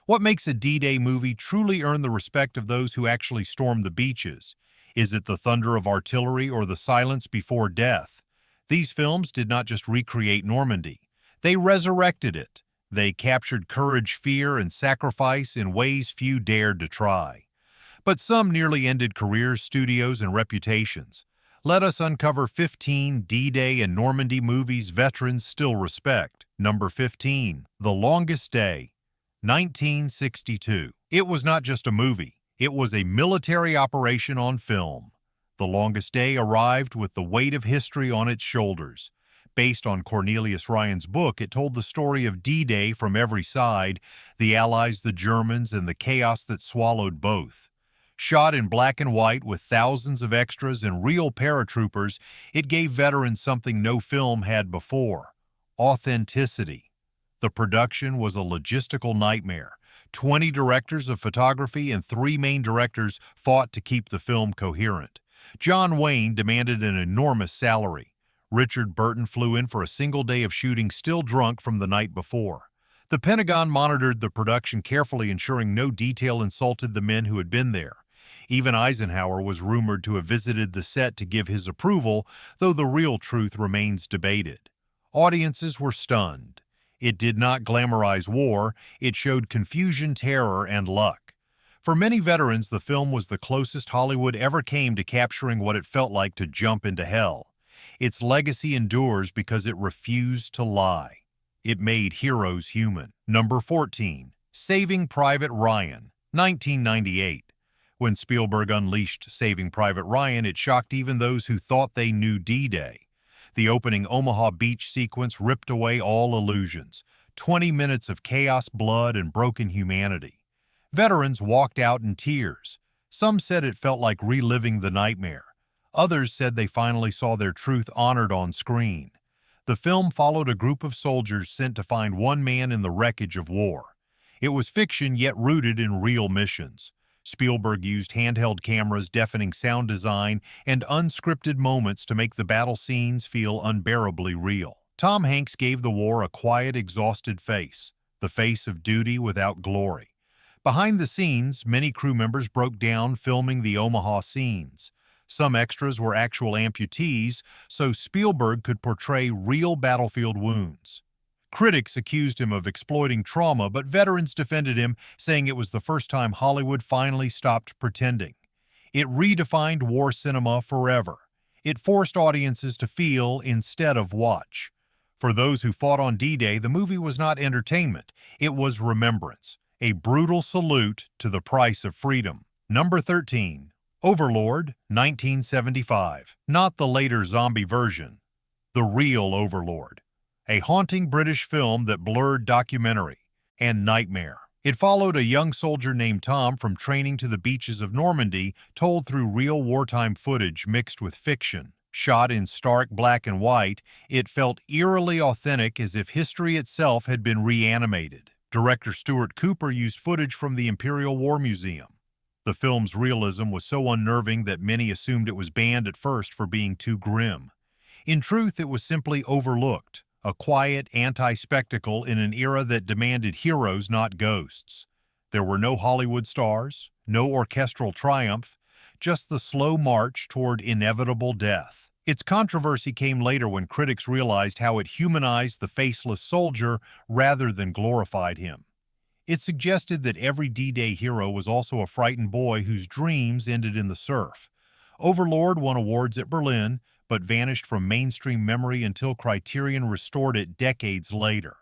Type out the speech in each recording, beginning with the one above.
What makes a D-Day movie truly earn the respect of those who actually stormed the beaches? Is it the thunder of artillery or the silence before death? These films did not just recreate Normandy. They resurrected it. They captured courage, fear, and sacrifice in ways few dared to try. But some nearly ended careers, studios, and reputations. Let us uncover 15 D-Day and Normandy movies veterans still respect. Number 15, The Longest Day, 1962. It was not just a movie. It was a military operation on film. The Longest Day arrived with the weight of history on its shoulders. Based on Cornelius Ryan's book, it told the story of D-Day from every side, the Allies, the Germans, and the chaos that swallowed both. Shot in black and white with thousands of extras and real paratroopers, it gave veterans something no film had before: authenticity. The production was a logistical nightmare. 20 directors of photography and 3 main directors fought to keep the film coherent. John Wayne demanded an enormous salary. Richard Burton flew in for a single day of shooting still drunk from the night before. The Pentagon monitored the production carefully, ensuring no detail insulted the men who had been there. Even Eisenhower was rumored to have visited the set to give his approval, though the real truth remains debated. Audiences were stunned. It did not glamorize war, it showed confusion, terror, and luck. For many veterans, the film was the closest Hollywood ever came to capturing what it felt like to jump into hell. Its legacy endures because it refused to lie. It made heroes human. Number 14, Saving Private Ryan, 1998. When Spielberg unleashed Saving Private Ryan, it shocked even those who thought they knew D-Day. The opening Omaha Beach sequence ripped away all illusions. 20 minutes of chaos, blood, and broken humanity. Veterans walked out in tears. Some said it felt like reliving the nightmare. Others said they finally saw their truth honored on screen. The film followed a group of soldiers sent to find one man in the wreckage of war. It was fiction, yet rooted in real missions. Spielberg used handheld cameras, deafening sound design, and unscripted moments to make the battle scenes feel unbearably real. Tom Hanks gave the war a quiet, exhausted face, the face of duty without glory. Behind the scenes, many crew members broke down filming the Omaha scenes. Some extras were actual amputees, so Spielberg could portray real battlefield wounds. Critics accused him of exploiting trauma, but veterans defended him, saying it was the first time Hollywood finally stopped pretending. It redefined war cinema forever. It forced audiences to feel instead of watch. For those who fought on D-Day, the movie was not entertainment. It was remembrance, a brutal salute to the price of freedom. Number 13, Overlord, 1975. Not the later zombie version, the real Overlord. A haunting British film that blurred documentary and nightmare. It followed a young soldier named Tom from training to the beaches of Normandy, told through real wartime footage mixed with fiction. Shot in stark black and white, it felt eerily authentic, as if history itself had been reanimated. Director Stuart Cooper used footage from the Imperial War Museum. The film's realism was so unnerving that many assumed it was banned at first for being too grim. In truth, it was simply overlooked. A quiet anti-spectacle in an era that demanded heroes, not ghosts. There were no Hollywood stars, no orchestral triumph, just the slow march toward inevitable death. Its controversy came later when critics realized how it humanized the faceless soldier rather than glorified him. It suggested that every D-Day hero was also a frightened boy whose dreams ended in the surf. Overlord won awards at Berlin, but vanished from mainstream memory until Criterion restored it decades later.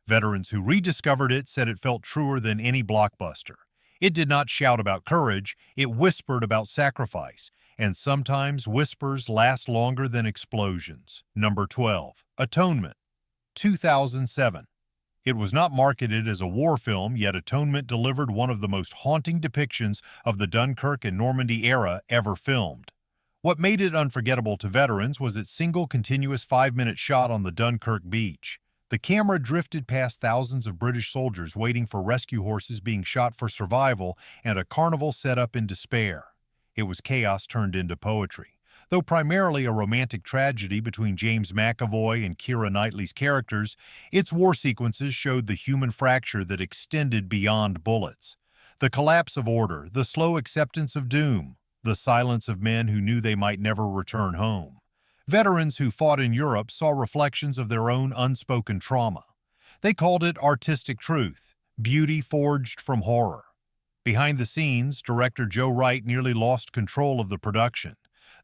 Veterans who rediscovered it said it felt truer than any blockbuster. It did not shout about courage, it whispered about sacrifice, and sometimes whispers last longer than explosions. Number 12, Atonement, 2007. It was not marketed as a war film, yet Atonement delivered one of the most haunting depictions of the Dunkirk and Normandy era ever filmed. What made it unforgettable to veterans was its single continuous 5-minute shot on the Dunkirk beach. The camera drifted past thousands of British soldiers waiting for rescue horses being shot for survival and a carnival set up in despair. It was chaos turned into poetry. Though primarily a romantic tragedy between James McAvoy and Keira Knightley's characters, its war sequences showed the human fracture that extended beyond bullets. The collapse of order, the slow acceptance of doom, the silence of men who knew they might never return home. Veterans who fought in Europe saw reflections of their own unspoken trauma. They called it artistic truth, beauty forged from horror. Behind the scenes, director Joe Wright nearly lost control of the production.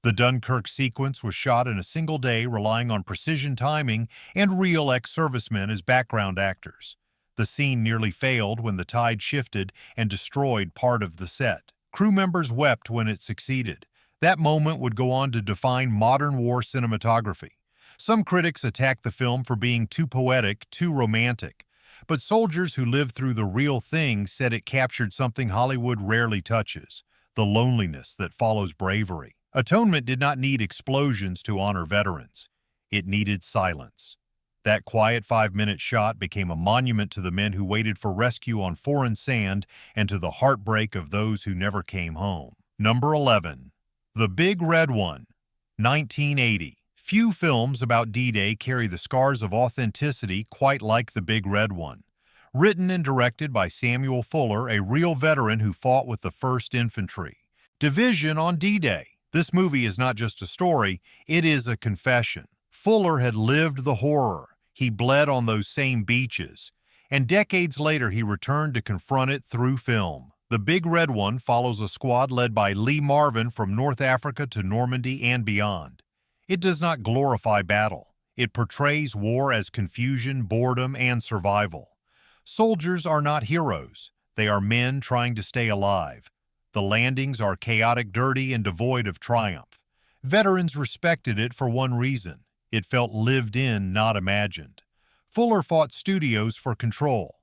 The Dunkirk sequence was shot in a single day, relying on precision timing and real ex-servicemen as background actors. The scene nearly failed when the tide shifted and destroyed part of the set. Crew members wept when it succeeded. That moment would go on to define modern war cinematography. Some critics attacked the film for being too poetic, too romantic. But soldiers who lived through the real thing said it captured something Hollywood rarely touches: the loneliness that follows bravery. Atonement did not need explosions to honor veterans. It needed silence. That quiet 5-minute shot became a monument to the men who waited for rescue on foreign sand and to the heartbreak of those who never came home. Number 11. The Big Red One, 1980. Few films about D-Day carry the scars of authenticity quite like The Big Red One. Written and directed by Samuel Fuller, a real veteran who fought with the 1st Infantry Division on D-Day. This movie is not just a story, it is a confession. Fuller had lived the horror. He bled on those same beaches. And decades later, he returned to confront it through film. The Big Red One follows a squad led by Lee Marvin from North Africa to Normandy and beyond. It does not glorify battle. It portrays war as confusion, boredom, and survival. Soldiers are not heroes. They are men trying to stay alive. The landings are chaotic, dirty, and devoid of triumph. Veterans respected it for one reason: it felt lived in, not imagined. Fuller fought studios for control.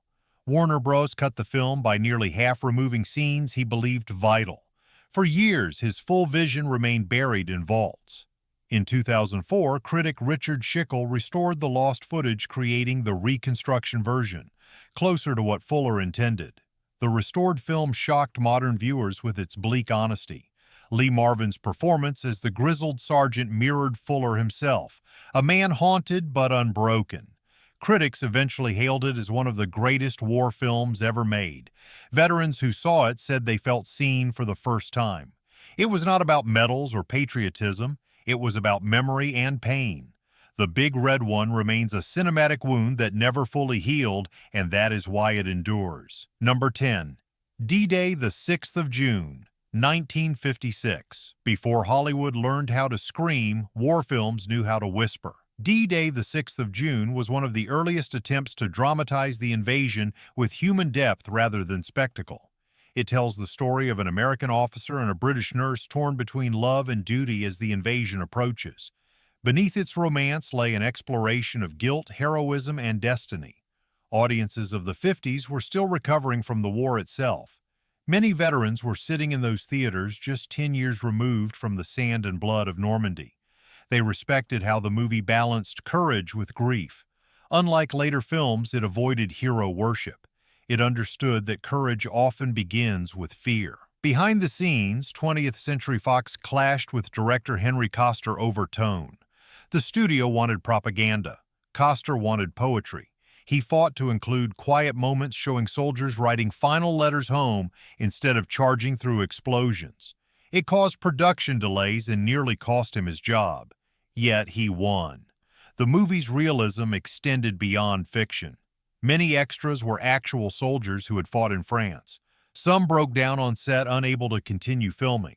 Warner Bros. Cut the film by nearly half, removing scenes he believed vital. For years, his full vision remained buried in vaults. In 2004, critic Richard Schickel restored the lost footage, creating the reconstruction version, closer to what Fuller intended. The restored film shocked modern viewers with its bleak honesty. Lee Marvin's performance as the grizzled sergeant mirrored Fuller himself, a man haunted but unbroken. Critics eventually hailed it as one of the greatest war films ever made. Veterans who saw it said they felt seen for the first time. It was not about medals or patriotism. It was about memory and pain. The Big Red One remains a cinematic wound that never fully healed, and that is why it endures. Number 10. D-Day, the 6th of June, 1956. Before Hollywood learned how to scream, war films knew how to whisper. D-Day, the 6th of June, was one of the earliest attempts to dramatize the invasion with human depth rather than spectacle. It tells the story of an American officer and a British nurse torn between love and duty as the invasion approaches. Beneath its romance lay an exploration of guilt, heroism, and destiny. Audiences of the 50s were still recovering from the war itself. Many veterans were sitting in those theaters just 10 years removed from the sand and blood of Normandy. They respected how the movie balanced courage with grief. Unlike later films, it avoided hero worship. It understood that courage often begins with fear. Behind the scenes, 20th Century Fox clashed with director Henry Koster over tone. The studio wanted propaganda. Koster wanted poetry. He fought to include quiet moments showing soldiers writing final letters home instead of charging through explosions. It caused production delays and nearly cost him his job. Yet he won. The movie's realism extended beyond fiction. Many extras were actual soldiers who had fought in France. Some broke down on set, unable to continue filming.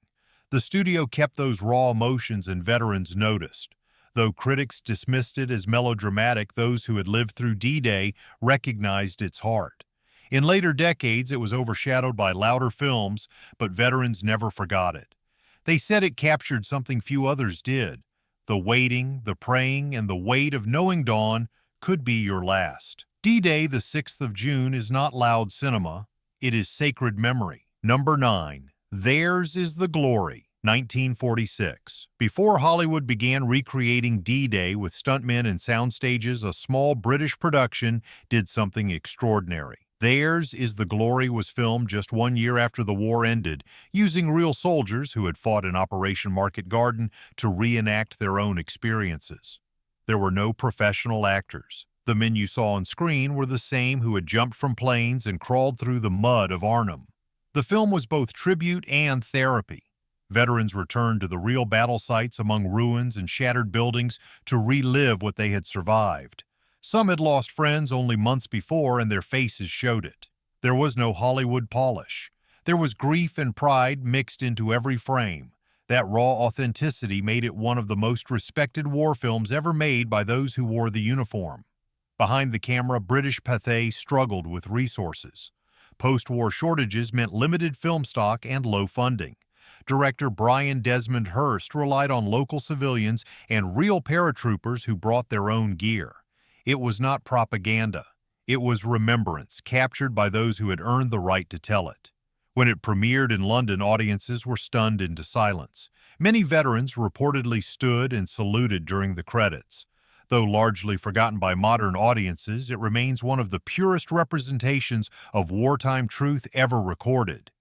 The studio kept those raw emotions, and veterans noticed. Though critics dismissed it as melodramatic, those who had lived through D-Day recognized its heart. In later decades, it was overshadowed by louder films, but veterans never forgot it. They said it captured something few others did: the waiting, the praying, and the weight of knowing dawn could be your last. D-Day, the 6th of June, is not loud cinema. It is sacred memory. Number 9. Theirs is the Glory, 1946. Before Hollywood began recreating D-Day with stuntmen and sound stages, a small British production did something extraordinary. Theirs Is the Glory was filmed just 1 year after the war ended, using real soldiers who had fought in Operation Market Garden to reenact their own experiences. There were no professional actors. The men you saw on screen were the same who had jumped from planes and crawled through the mud of Arnhem. The film was both tribute and therapy. Veterans returned to the real battle sites among ruins and shattered buildings to relive what they had survived. Some had lost friends only months before, and their faces showed it. There was no Hollywood polish. There was grief and pride mixed into every frame. That raw authenticity made it one of the most respected war films ever made by those who wore the uniform. Behind the camera, British Pathé struggled with resources. Post-war shortages meant limited film stock and low funding. Director Brian Desmond Hurst relied on local civilians and real paratroopers who brought their own gear. It was not propaganda. It was remembrance, captured by those who had earned the right to tell it. When it premiered in London, audiences were stunned into silence. Many veterans reportedly stood and saluted during the credits. Though largely forgotten by modern audiences, it remains one of the purest representations of wartime truth ever recorded.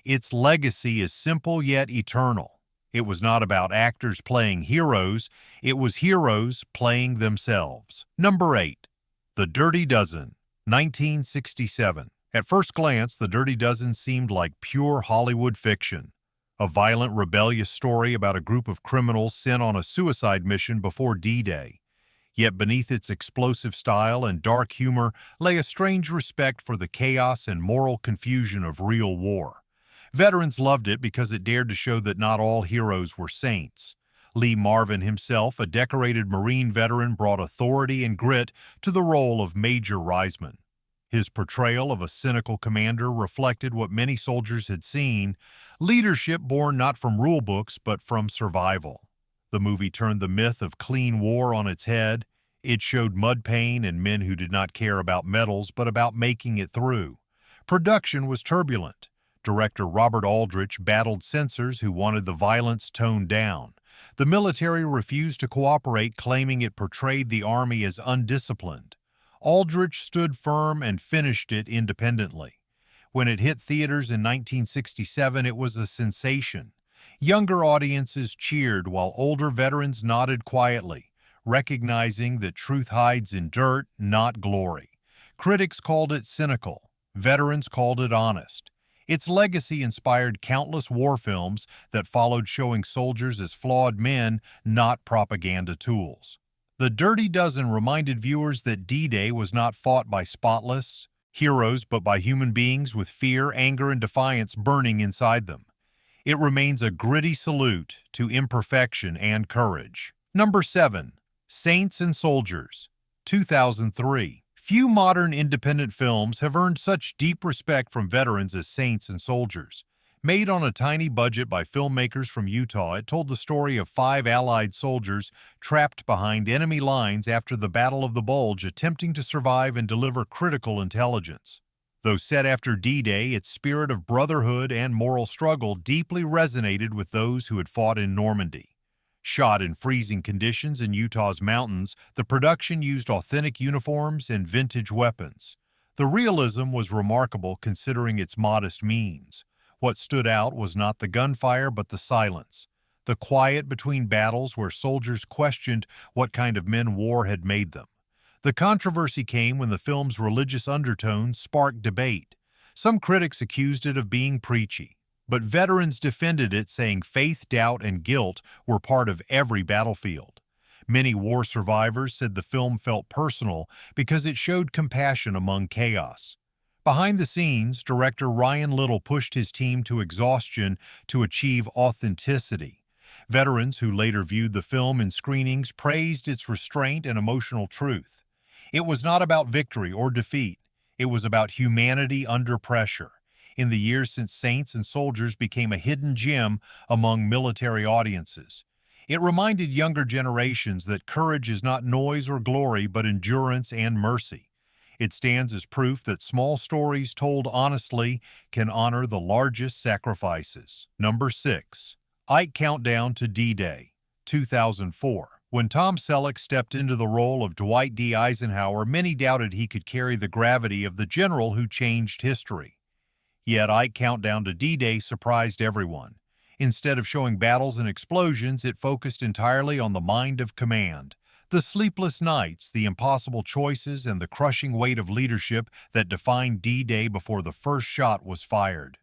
Its legacy is simple yet eternal. It was not about actors playing heroes, it was heroes playing themselves. Number 8. The Dirty Dozen, 1967. At first glance, The Dirty Dozen seemed like pure Hollywood fiction. A violent, rebellious story about a group of criminals sent on a suicide mission before D-Day. Yet beneath its explosive style and dark humor lay a strange respect for the chaos and moral confusion of real war. Veterans loved it because it dared to show that not all heroes were saints. Lee Marvin himself, a decorated Marine veteran, brought authority and grit to the role of Major Reisman. His portrayal of a cynical commander reflected what many soldiers had seen, leadership born not from rule books but from survival. The movie turned the myth of clean war on its head. It showed mud pain and men who did not care about medals but about making it through. Production was turbulent. Director Robert Aldrich battled censors who wanted the violence toned down. The military refused to cooperate, claiming it portrayed the army as undisciplined. Aldrich stood firm and finished it independently. When it hit theaters in 1967, it was a sensation. Younger audiences cheered while older veterans nodded quietly, recognizing that truth hides in dirt, not glory. Critics called it cynical. Veterans called it honest. Its legacy inspired countless war films that followed, showing soldiers as flawed men, not propaganda tools. The Dirty Dozen reminded viewers that D-Day was not fought by spotless heroes, but by human beings with fear, anger, and defiance burning inside them. It remains a gritty salute to imperfection and courage. Number 7. Saints and Soldiers, 2003. Few modern independent films have earned such deep respect from veterans as Saints and Soldiers. Made on a tiny budget by filmmakers from Utah, it told the story of 5 Allied soldiers trapped behind enemy lines after the Battle of the Bulge, attempting to survive and deliver critical intelligence. Though set after D-Day, its spirit of brotherhood and moral struggle deeply resonated with those who had fought in Normandy. Shot in freezing conditions in Utah's mountains, the production used authentic uniforms and vintage weapons. The realism was remarkable considering its modest means. What stood out was not the gunfire but the silence, the quiet between battles where soldiers questioned what kind of men war had made them. The controversy came when the film's religious undertones sparked debate. Some critics accused it of being preachy, but veterans defended it, saying faith, doubt, and guilt were part of every battlefield. Many war survivors said the film felt personal because it showed compassion among chaos. Behind the scenes, director Ryan Little pushed his team to exhaustion to achieve authenticity. Veterans who later viewed the film in screenings praised its restraint and emotional truth. It was not about victory or defeat. It was about humanity under pressure. In the years since Saints and Soldiers became a hidden gem among military audiences, it reminded younger generations that courage is not noise or glory, but endurance and mercy. It stands as proof that small stories told honestly can honor the largest sacrifices. Number 6. Ike Countdown to D-Day, 2004. When Tom Selleck stepped into the role of Dwight D. Eisenhower, many doubted he could carry the gravity of the general who changed history. Yet Ike's countdown to D-Day surprised everyone. Instead of showing battles and explosions, it focused entirely on the mind of command. The sleepless nights, the impossible choices, and the crushing weight of leadership that defined D-Day before the first shot was fired.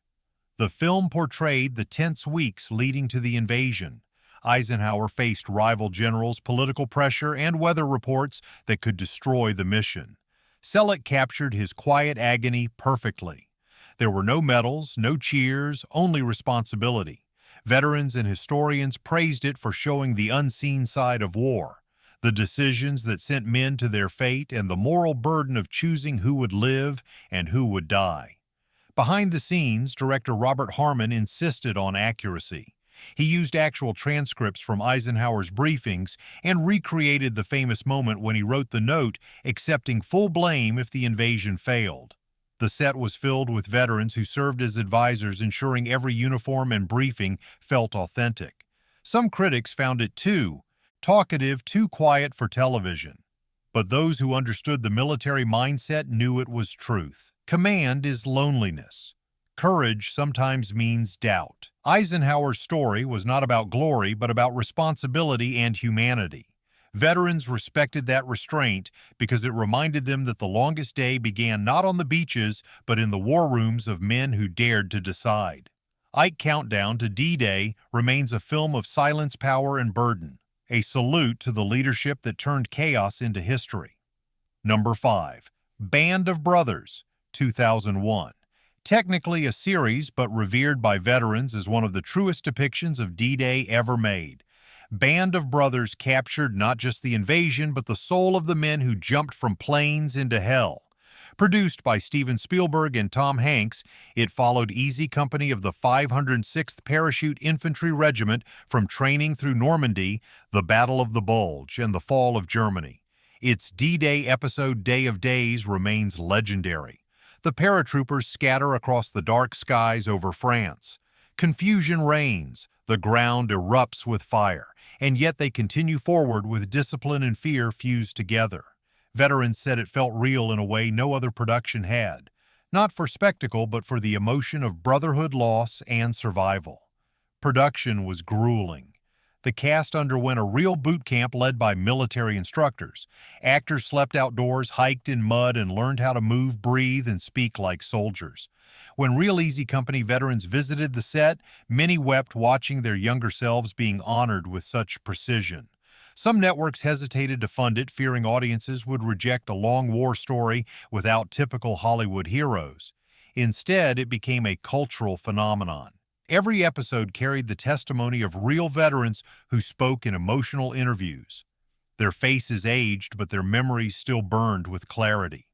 The film portrayed the tense weeks leading to the invasion. Eisenhower faced rival generals, political pressure, and weather reports that could destroy the mission. Selleck captured his quiet agony perfectly. There were no medals, no cheers, only responsibility. Veterans and historians praised it for showing the unseen side of war, the decisions that sent men to their fate, and the moral burden of choosing who would live and who would die. Behind the scenes, director Robert Harmon insisted on accuracy. He used actual transcripts from Eisenhower's briefings and recreated the famous moment when he wrote the note accepting full blame if the invasion failed. The set was filled with veterans who served as advisors, ensuring every uniform and briefing felt authentic. Some critics found it too talkative, too quiet for television. But those who understood the military mindset knew it was truth. Command is loneliness. Courage sometimes means doubt. Eisenhower's story was not about glory, but about responsibility and humanity. Veterans respected that restraint because it reminded them that the longest day began not on the beaches, but in the war rooms of men who dared to decide. Ike's Countdown to D-Day remains a film of silence, power, and burden, a salute to the leadership that turned chaos into history. Number 5. Band of Brothers, 2001. Technically a series, but revered by veterans as one of the truest depictions of D-Day ever made. Band of Brothers captured not just the invasion, but the soul of the men who jumped from planes into hell. Produced by Steven Spielberg and Tom Hanks, it followed Easy Company of the 506th Parachute Infantry Regiment from training through Normandy, the Battle of the Bulge, and the fall of Germany. Its D-Day episode, Day of Days, remains legendary. The paratroopers scatter across the dark skies over France. Confusion reigns, the ground erupts with fire, and yet they continue forward with discipline and fear fused together. Veterans said it felt real in a way no other production had, not for spectacle but for the emotion of brotherhood, loss, and survival. Production was grueling. The cast underwent a real boot camp led by military instructors. Actors slept outdoors, hiked in mud, and learned how to move, breathe, and speak like soldiers. When real Easy Company veterans visited the set, many wept watching their younger selves being honored with such precision. Some networks hesitated to fund it, fearing audiences would reject a long war story without typical Hollywood heroes. Instead, it became a cultural phenomenon. Every episode carried the testimony of real veterans who spoke in emotional interviews. Their faces aged, but their memories still burned with clarity.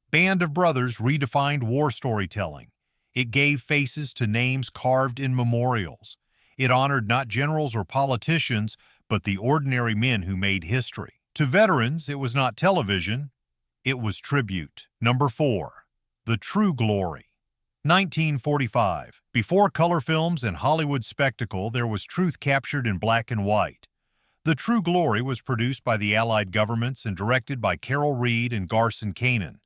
Band of Brothers redefined war storytelling. It gave faces to names carved in memorials. It honored not generals or politicians, but the ordinary men who made history. To veterans, it was not television, it was tribute. Number 4. The True Glory. 1945. Before color films and Hollywood spectacle, there was truth captured in black and white. The True Glory was produced by the Allied governments and directed by Carol Reed and Garson Kanin.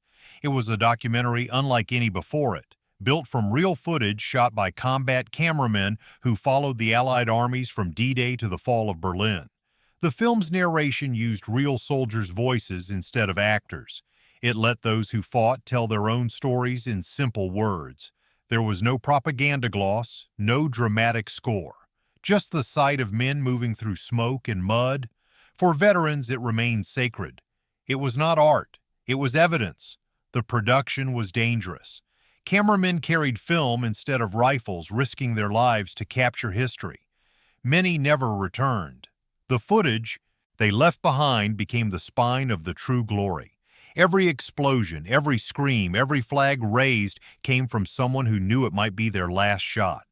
It was a documentary unlike any before it, built from real footage shot by combat cameramen who followed the Allied armies from D-Day to the fall of Berlin. The film's narration used real soldiers' voices instead of actors. It let those who fought tell their own stories in simple words. There was no propaganda gloss, no dramatic score, just the sight of men moving through smoke and mud. For veterans, it remained sacred. It was not art, it was evidence. The production was dangerous. Cameramen carried film instead of rifles, risking their lives to capture history. Many never returned. The footage they left behind became the spine of the True Glory. Every explosion, every scream, every flag raised came from someone who knew it might be their last shot.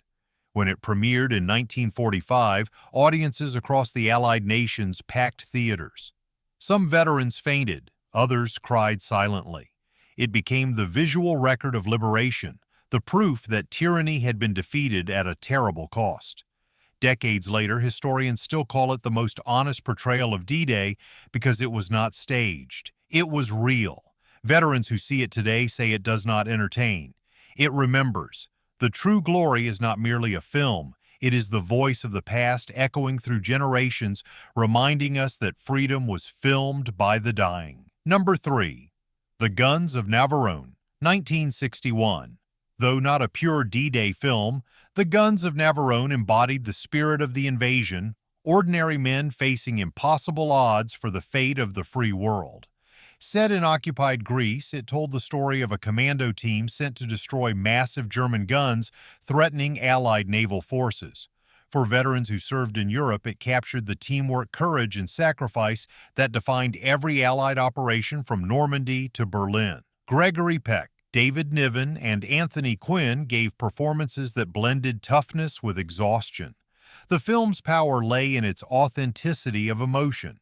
When it premiered in 1945, audiences across the Allied nations packed theaters. Some veterans fainted, others cried silently. It became the visual record of liberation, the proof that tyranny had been defeated at a terrible cost. Decades later, historians still call it the most honest portrayal of D-Day because it was not staged. It was real. Veterans who see it today say it does not entertain. It remembers. The true glory is not merely a film. It is the voice of the past echoing through generations, reminding us that freedom was filmed by the dying. Number 3. The Guns of Navarone, 1961. Though not a pure D-Day film, The Guns of Navarone embodied the spirit of the invasion, ordinary men facing impossible odds for the fate of the free world. Set in occupied Greece, it told the story of a commando team sent to destroy massive German guns threatening Allied naval forces. For veterans who served in Europe, it captured the teamwork, courage, and sacrifice that defined every Allied operation from Normandy to Berlin. Gregory Peck, David Niven, and Anthony Quinn gave performances that blended toughness with exhaustion. The film's power lay in its authenticity of emotion.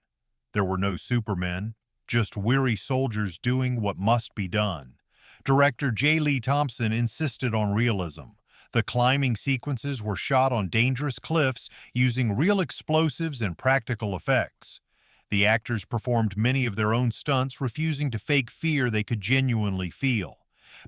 There were no supermen, just weary soldiers doing what must be done. Director J. Lee Thompson insisted on realism. The climbing sequences were shot on dangerous cliffs using real explosives and practical effects. The actors performed many of their own stunts, refusing to fake fear they could genuinely feel.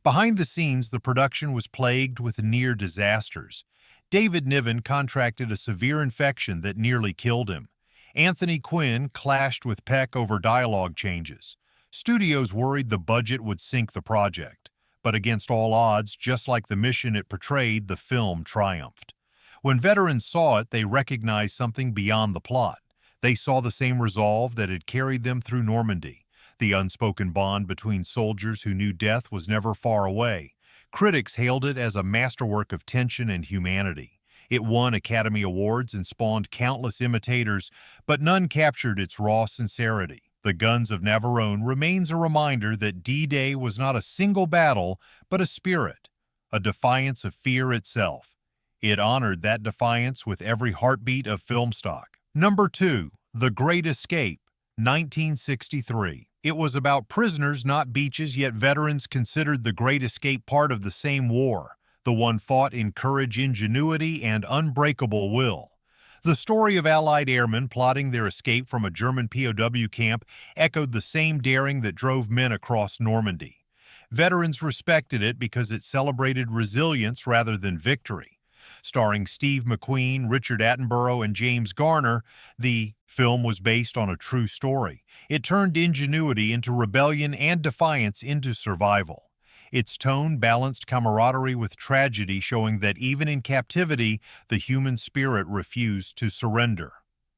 Behind the scenes, the production was plagued with near disasters. David Niven contracted a severe infection that nearly killed him. Anthony Quinn clashed with Peck over dialogue changes. Studios worried the budget would sink the project. But against all odds, just like the mission it portrayed, the film triumphed. When veterans saw it, they recognized something beyond the plot. They saw the same resolve that had carried them through Normandy, the unspoken bond between soldiers who knew death was never far away. Critics hailed it as a masterwork of tension and humanity. It won Academy Awards and spawned countless imitators, but none captured its raw sincerity. The Guns of Navarone remains a reminder that D-Day was not a single battle, but a spirit, a defiance of fear itself. It honored that defiance with every heartbeat of film stock. Number 2. The Great Escape, 1963. It was about prisoners, not beaches, yet veterans considered the Great Escape part of the same war. The one fought in courage, ingenuity, and unbreakable will. The story of Allied airmen plotting their escape from a German POW camp echoed the same daring that drove men across Normandy. Veterans respected it because it celebrated resilience rather than victory. Starring Steve McQueen, Richard Attenborough, and James Garner, the film was based on a true story. It turned ingenuity into rebellion and defiance into survival. Its tone balanced camaraderie with tragedy, showing that even in captivity, the human spirit refused to surrender.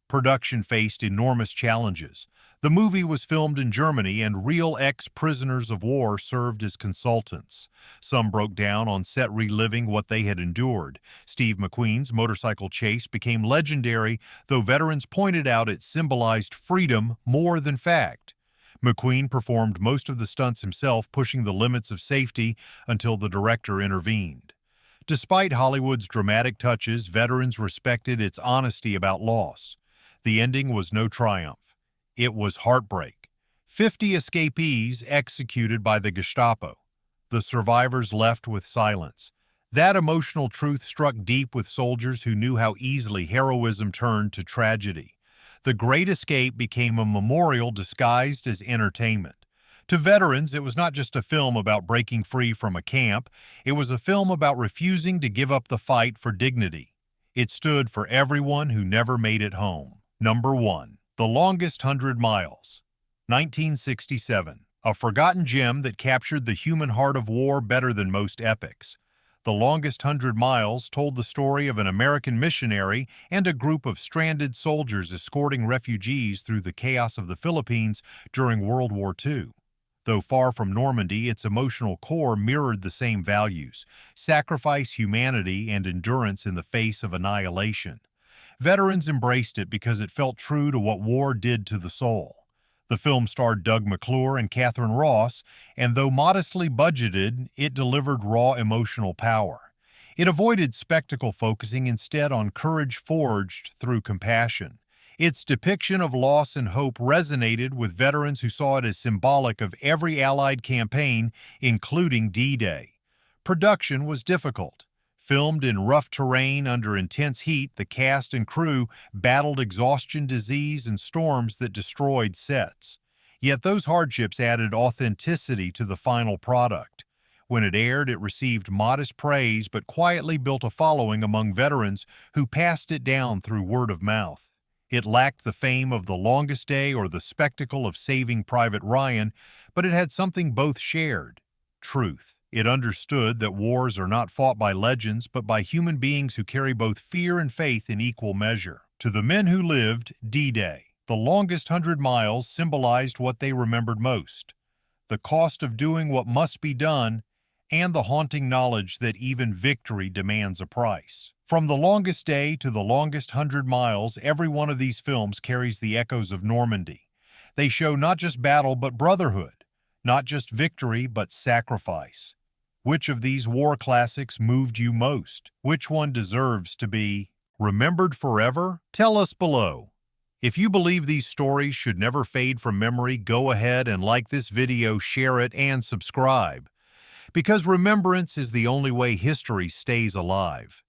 Production faced enormous challenges. The movie was filmed in Germany, and real ex-prisoners of war served as consultants. Some broke down on set reliving what they had endured. Steve McQueen's motorcycle chase became legendary, though veterans pointed out it symbolized freedom more than fact. McQueen performed most of the stunts himself, pushing the limits of safety until the director intervened. Despite Hollywood's dramatic touches, veterans respected its honesty about loss. The ending was no triumph. It was heartbreak. 50 escapees executed by the Gestapo. The survivors left with silence. That emotional truth struck deep with soldiers who knew how easily heroism turned to tragedy. The Great Escape became a memorial disguised as entertainment. To veterans, it was not just a film about breaking free from a camp. It was a film about refusing to give up the fight for dignity. It stood for everyone who never made it home. Number 1. The Longest 100 Miles, 1967. A forgotten gem that captured the human heart of war better than most epics. The Longest 100 Miles told the story of an American missionary and a group of stranded soldiers escorting refugees through the chaos of the Philippines during World War II. Though far from Normandy, its emotional core mirrored the same values: sacrifice, humanity, and endurance in the face of annihilation. Veterans embraced it because it felt true to what war did to the soul. The film starred Doug McClure and Catherine Ross, and though modestly budgeted, it delivered raw emotional power. It avoided spectacle, focusing instead on courage forged through compassion. Its depiction of loss and hope resonated with veterans who saw it as symbolic of every Allied campaign, including D-Day. Production was difficult. Filmed in rough terrain under intense heat, the cast and crew battled exhaustion, disease, and storms that destroyed sets. Yet those hardships added authenticity to the final product. When it aired, it received modest praise but quietly built a following among veterans who passed it down through word of mouth. It lacked the fame of The Longest Day or the spectacle of Saving Private Ryan, but it had something both shared: truth. It understood that wars are not fought by legends, but by human beings who carry both fear and faith in equal measure. To the men who lived D-Day, the longest 100 miles symbolized what they remembered most: the cost of doing what must be done, and the haunting knowledge that even victory demands a price. From The Longest Day to The Longest 100 Miles, every one of these films carries the echoes of Normandy. They show not just battle but brotherhood, not just victory but sacrifice. Which of these war classics moved you most? Which one deserves to be remembered forever? Tell us below. If you believe these stories should never fade from memory, go ahead and like this video, share it, and subscribe. Because remembrance is the only way history stays alive.